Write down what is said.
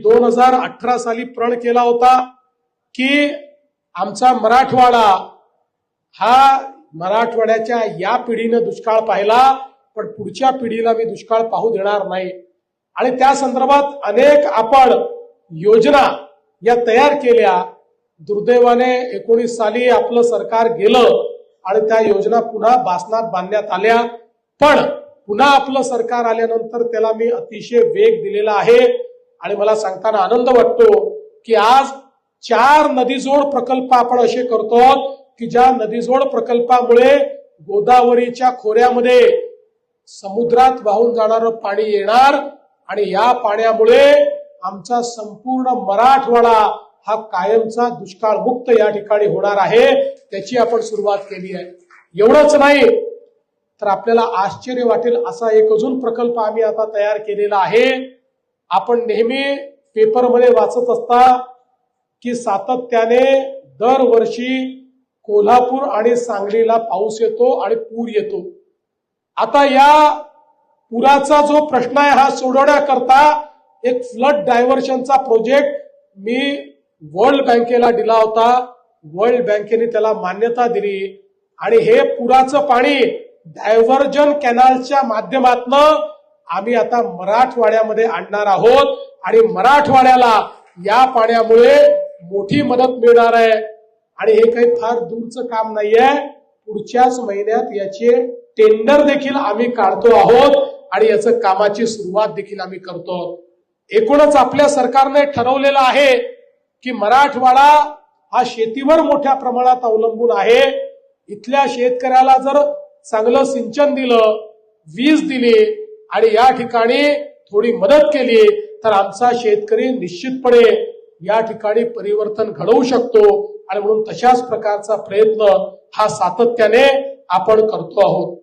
2018 साली प्रण केला होता की आमचा मराठवाडा हा मराठवाड्याच्या या पिढीने दुष्काळ पाहिला, पण पुढच्या पिढीला मी दुष्काळ पाहू देणार नाही। आणि त्या संदर्भात अनेक आपण योजना या तयार केल्या। दुर्दैवाने 19 साली आपलं सरकार गेलं आणि त्या योजना पुन्हा बासनात बांधण्यात आल्या, पण पुन्हा आपलं सरकार आल्यानंतर त्याला मी अतिशय वेग दिलेला आहे। आणि मला सांगताना आनंद वाटतो की आज 4 नदीजोड प्रकल्प आपण असे करतो की ज्या नदीजोड प्रकल्पामुळे गोदावरीच्या खोऱ्यामध्ये समुद्रात वाहून जाणारं पाणी येणार आणि या पाण्यामुळे आमचा संपूर्ण मराठवाडा हा कायमचा दुष्काळ मुक्त या ठिकाणी होणार आहे। त्याची आपण सुरुवात केली आहे। एवढंच नाही तर आपल्याला आश्चर्य वाटेल असा एक अजून प्रकल्प आम्ही आता तयार केलेला आहे। आपण नेहमी पेपरमध्ये वाचत असता की सातत्याने दरवर्षी कोल्हापूर आणि सांगलीला पाऊस येतो आणि पूर येतो। आता या पुराचा जो प्रश्न आहे हा सोडवण्याकरता एक फ्लड डायव्हर्शनचा प्रोजेक्ट मी वर्ल्ड बँकेला दिला होता। वर्ल्ड बँकेने त्याला मान्यता दिली आणि हे पुराचं पाणी डायव्हर्जन कॅनलच्या माध्यमातून आम्ही आता मराठवाड्यामध्ये आणणार आहोत आणि मराठवाड्याला या पाण्यामुळे मोठी मदत मिळणार आहे। आणि हे काही फार दूरचं काम नाहीये, पुढच्याच महिन्यात याचे टेंडर देखील आम्ही काढतो आहोत आणि याचं कामाची सुरुवात देखील आम्ही करतो। एकूणच आपल्या सरकारने ठरवलेलं आहे की मराठवाडा हा शेतीवर मोठ्या प्रमाणात अवलंबून आहे। इथल्या शेतकऱ्याला जर चांगलं सिंचन दिलं, वीज दिली आणि या ठिकाणी थोडी मदत केली तर आमचा शेतकरी निश्चितपणे या ठिकाणी परिवर्तन घडवू शकतो। आणि म्हणून तशाच प्रकारचा प्रयत्न हा सातत्याने आपण करतो आहोत।